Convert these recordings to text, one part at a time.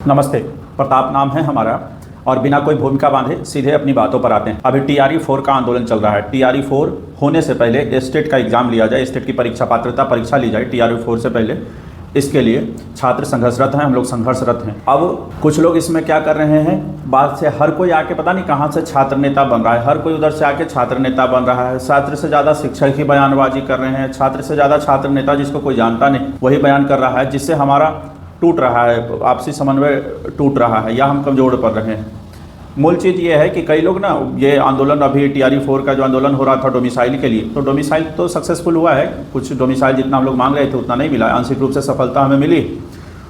नमस्ते, प्रताप नाम है हमारा और बिना कोई भूमिका बांधे सीधे अपनी बातों पर आते हैं। अभी TRE4 का आंदोलन चल रहा है। TRE4 होने से पहले स्टेट का एग्ज़ाम लिया जाए, स्टेट की परीक्षा पात्रता परीक्षा ली जाए TRE4 से पहले। इसके लिए छात्र संघर्षरत हैं, हम लोग संघर्षरत हैं। अब कुछ लोग इसमें क्या कर रहे हैं, बात से हर कोई आके पता नहीं कहाँ से छात्र नेता बन रहा है, हर कोई उधर से आके छात्र नेता बन रहा है। छात्र से ज़्यादा शिक्षक ही बयानबाजी कर रहे हैं, छात्र से ज़्यादा छात्र नेता जिसको कोई जानता नहीं वही बयान कर रहा है, जिससे हमारा टूट रहा है, आपसी समन्वय टूट रहा है या हम कमज़ोर पड़ रहे हैं। मूल चीज़ ये है कि कई लोग ना, ये आंदोलन अभी TRE4 का जो आंदोलन हो रहा था डोमिसाइल के लिए, तो डोमिसाइल तो सक्सेसफुल हुआ है, कुछ डोमिसाइल जितना हम लोग मांग रहे थे उतना नहीं मिला, आंशिक रूप से सफलता हमें मिली।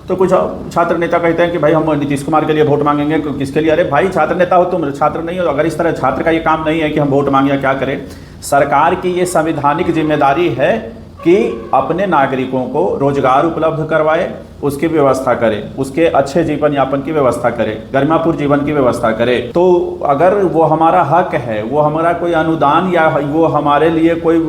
तो कुछ छात्र नेता कहते हैं कि भाई हम नीतीश कुमार के लिए वोट मांगेंगे, किसके लिए? अरे भाई छात्र नेता हो तुम, छात्र नहीं हो। अगर इस तरह छात्र का ये काम नहीं है कि हम वोट मांगे या क्या करें। सरकार की ये संवैधानिक जिम्मेदारी है कि अपने नागरिकों को रोजगार उपलब्ध करवाए, उसकी व्यवस्था करे, उसके अच्छे जीवन यापन की व्यवस्था करे, गरिमापूर्ण जीवन की व्यवस्था करे। तो अगर वो हमारा हक है, वो हमारा कोई अनुदान या वो हमारे लिए कोई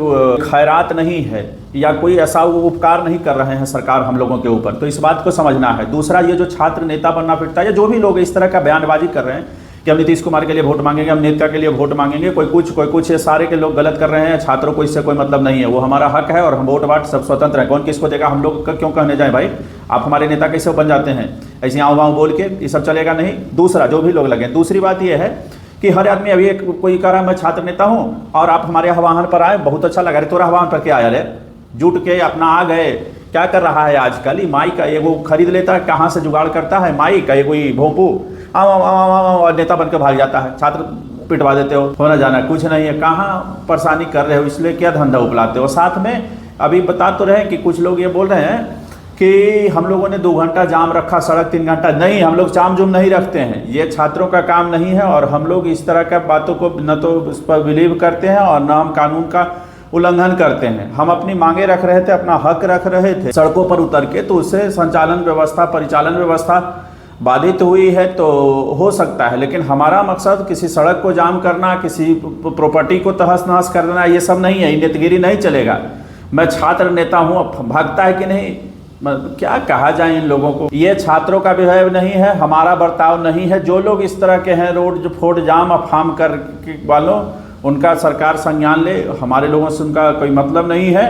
खैरात नहीं है या कोई ऐसा वो उपकार नहीं कर रहे हैं सरकार हम लोगों के ऊपर, तो इस बात को समझना है। दूसरा, ये जो छात्र नेता बनना फिरता है या जो भी लोग इस तरह का बयानबाजी कर रहे हैं कि हम नीतीश कुमार के लिए वोट मांगेंगे, हम नेता के लिए वोट मांगेंगे, कोई कुछ, ये सारे के लोग गलत कर रहे हैं। छात्रों को इससे कोई मतलब नहीं है, वो हमारा हक है और हम वोट वाट सब स्वतंत्र हैं। कौन किसको देगा, हम लोग का क्यों कहने जाए भाई आप हमारे नेता कैसे बन जाते हैं, ऐसे आँव वाँव बोल के, ये सब चलेगा नहीं। दूसरा, जो भी लोग लगे, दूसरी बात ये है कि हर आदमी अभी एक कोई कह रहा है मैं छात्र नेता हूँ और आप हमारे आह्वान पर आए, बहुत अच्छा लगा। तोरा आह्वान पर क्या आया रे, जुट के अपना आ गए। क्या कर रहा है आजकल, ये माइक का वो खरीद लेता है, कहाँ से जुगाड़ करता है माइक का, कोई भोंपू और नेता बनकर भाग जाता है। छात्र पिटवा देते हो, होना जाना कुछ नहीं है, कहाँ परेशानी कर रहे हो, इसलिए क्या धंधा उपलाते हो। साथ में अभी बता तो रहे कि कुछ लोग ये बोल रहे हैं कि हम लोगों ने 2 घंटा जाम रखा, सड़क 3 घंटा। नहीं, हम लोग जाम जुम नहीं रखते हैं, ये छात्रों का काम नहीं है और हम लोग इस तरह का बातों को न तो उस पर बिलीव करते हैं और न हम कानून का उल्लंघन करते हैं। हम अपनी मांगे रख रहे थे, अपना हक रख रहे थे सड़कों पर उतर के, तो उससे संचालन व्यवस्था, परिचालन व्यवस्था बाधित हुई है तो हो सकता है, लेकिन हमारा मकसद किसी सड़क को जाम करना, किसी प्रॉपर्टी को तहस नहस करना, ये सब नहीं है, नेतगिरी नहीं चलेगा। मैं छात्र नेता हूँ, अब भागता है कि नहीं, क्या कहा जाए इन लोगों को। ये छात्रों का बिहेव नहीं है, हमारा बर्ताव नहीं है। जो लोग इस तरह के हैं, रोड जो फोड़ जाम अफाम कर वालों, उनका सरकार संज्ञान ले, हमारे लोगों से उनका कोई मतलब नहीं है।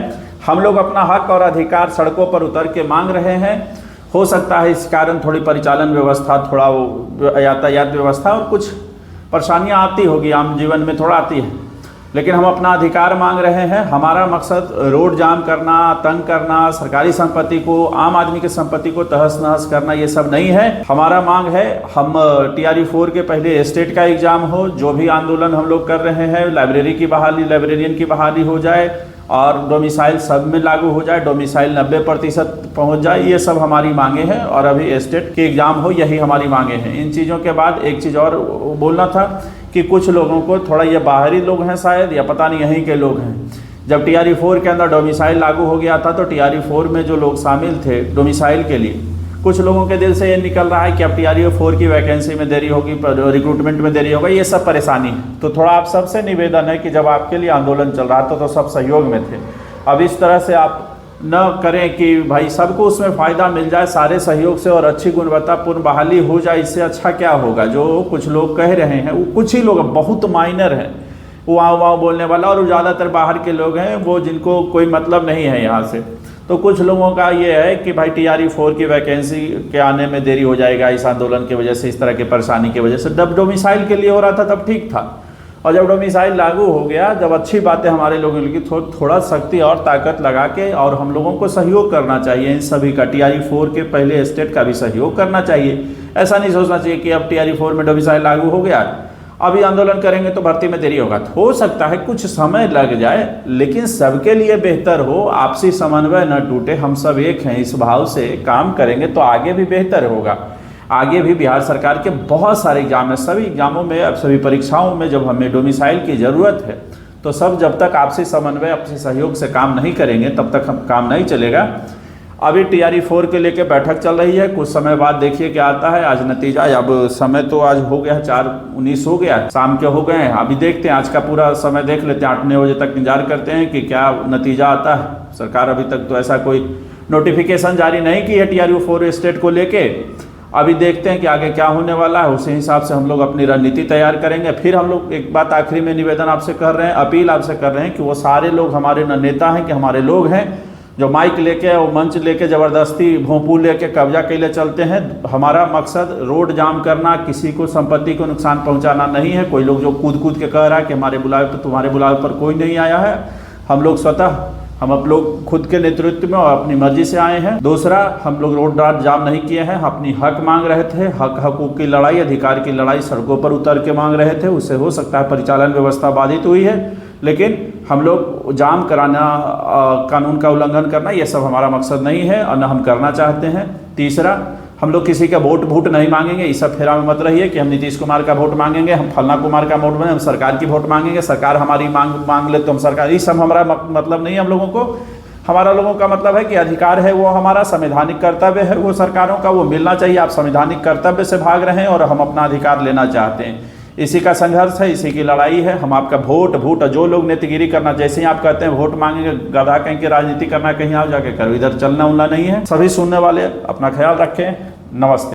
हम लोग अपना हक और अधिकार सड़कों पर उतर के मांग रहे हैं। हो सकता है इस कारण थोड़ी परिचालन व्यवस्था, थोड़ा वो यातायात व्यवस्था और कुछ परेशानियां आती होगी, आम जीवन में थोड़ा आती है, लेकिन हम अपना अधिकार मांग रहे हैं। हमारा मकसद रोड जाम करना, तंग करना, सरकारी संपत्ति को, आम आदमी की संपत्ति को तहस नहस करना, ये सब नहीं है। हमारा मांग है हम TRE4 के पहले स्टेट का एग्जाम हो, जो भी आंदोलन हम लोग कर रहे हैं, लाइब्रेरी की बहाली, लाइब्रेरियन की बहाली हो जाए और डोमिसाइल सब में लागू हो जाए, डोमिसाइल 90% पहुंच जाए, ये सब हमारी मांगे हैं। और अभी स्टेट के एग्जाम हो, यही हमारी मांगे हैं। इन चीज़ों के बाद एक चीज़ और बोलना था कि कुछ लोगों को थोड़ा, ये बाहरी लोग हैं शायद या पता नहीं यहीं के लोग हैं, जब TRE4 के अंदर डोमिसाइल लागू हो गया था तो TRE4 में जो लोग शामिल थे डोमिसाइल के लिए, कुछ लोगों के दिल से ये निकल रहा है कि अब TRE4 की वैकेंसी में देरी होगी, रिक्रूटमेंट में देरी होगा, ये सब परेशानी है। तो थोड़ा आप सबसे निवेदन है कि जब आपके लिए आंदोलन चल रहा था तो सब सहयोग में थे, अब इस तरह से आप न करें कि भाई सबको उसमें फ़ायदा मिल जाए सारे सहयोग से और अच्छी गुणवत्तापूर्ण बहाली हो जाए। इससे अच्छा क्या होगा? जो कुछ लोग कह रहे हैं, वो कुछ ही लोग, बहुत माइनर हैं वो वाव बोलने वाला, और ज़्यादातर बाहर के लोग हैं वो जिनको कोई मतलब नहीं है यहाँ से। तो कुछ लोगों का ये है कि भाई TRE4 की वैकेंसी के आने में देरी हो जाएगा इस आंदोलन की वजह से, इस तरह की परेशानी की वजह से। जब डोमिसाइल के लिए हो रहा था तब ठीक था, और जब डोमिसाइल लागू हो गया, जब अच्छी बातें हमारे लोगों की थोड़ा शक्ति और ताकत लगा के, और हम लोगों को सहयोग करना चाहिए इन सभी का। TRE4 के पहले स्टेट का भी सहयोग करना चाहिए। ऐसा नहीं सोचना चाहिए कि अब TRE4 में डोमिसाइल लागू हो गया, अभी आंदोलन करेंगे तो भर्ती में देरी होगा। हो सकता है कुछ समय लग जाए, लेकिन सबके लिए बेहतर हो, आपसी समन्वय न टूटे, हम सब एक हैं, इस भाव से काम करेंगे तो आगे भी बेहतर होगा। आगे भी बिहार सरकार के बहुत सारे एग्जाम हैं, सभी एग्जामों में, अब सभी परीक्षाओं में जब हमें डोमिसाइल की ज़रूरत है, तो सब जब तक आपसी समन्वय, आपसी सहयोग से काम नहीं करेंगे तब तक हम काम नहीं चलेगा। अभी TRE4 के लेके बैठक चल रही है, कुछ समय बाद देखिए क्या आता है। आज नतीजा, अब समय तो आज हो गया है 4:19 हो गया, शाम के हो गए हैं। अभी देखते हैं, आज का पूरा समय देख लेते हैं, 8-9 बजे तक इंतजार करते हैं कि क्या नतीजा आता है। सरकार अभी तक तो ऐसा कोई नोटिफिकेशन जारी नहीं की है TRE4 स्टेट को लेके, अभी देखते हैं कि आगे क्या होने वाला है, उसी हिसाब से हम लोग अपनी रणनीति तैयार करेंगे। फिर हम लोग एक बात आखिरी में निवेदन आपसे कर रहे हैं, अपील आपसे कर रहे हैं कि वो सारे लोग हमारे न नेता हैं कि हमारे लोग हैं जो माइक लेके और मंच लेके ज़बरदस्ती भोंपू लेके कब्जा के लिए चलते हैं। हमारा मकसद रोड जाम करना, किसी को संपत्ति को नुकसान पहुंचाना नहीं है। कोई लोग जो कूद कूद के कह रहा है कि हमारे बुलावे पर, तुम्हारे बुलावे पर कोई नहीं आया है। हम लोग स्वतः हम आप लोग खुद के नेतृत्व में और अपनी मर्जी से आए हैं। दूसरा, हम लोग रोड जाम नहीं किए हैं, अपनी हक मांग रहे थे। हकूक़ की लड़ाई, अधिकार की लड़ाई सड़कों पर उतर के मांग रहे थे। उससे हो सकता है परिचालन व्यवस्था बाधित हुई है, लेकिन हम लोग जाम कराना, कानून का उल्लंघन करना, ये सब हमारा मकसद नहीं है और न हम करना चाहते हैं। तीसरा, हम लोग किसी का वोट नहीं मांगेंगे। इस सब फेरा में मत रहिए कि हम नीतीश कुमार का वोट मांगेंगे, हम फलना कुमार का वोट मांगेंगे, हम सरकार की वोट मांगेंगे, सरकार हमारी मांग ले तो हम सरकार। ये सब हमारा मतलब नहीं है हम लोगों को। हमारा लोगों का मतलब है कि अधिकार है वो हमारा, संवैधानिक कर्तव्य है वो सरकारों का, वो मिलना चाहिए। आप संवैधानिक कर्तव्य से भाग रहे हैं और हम अपना अधिकार लेना चाहते हैं। इसी का संघर्ष है, इसी की लड़ाई है। हम आपका वोट जो लोग नेतगिरी करना, जैसे ही आप कहते हैं वोट मांगेंगे, गधा कहीं की राजनीति करना, कहीं आप जाके करो, इधर चलना उलना नहीं है। सभी सुनने वाले अपना ख्याल रखें। नमस्ते।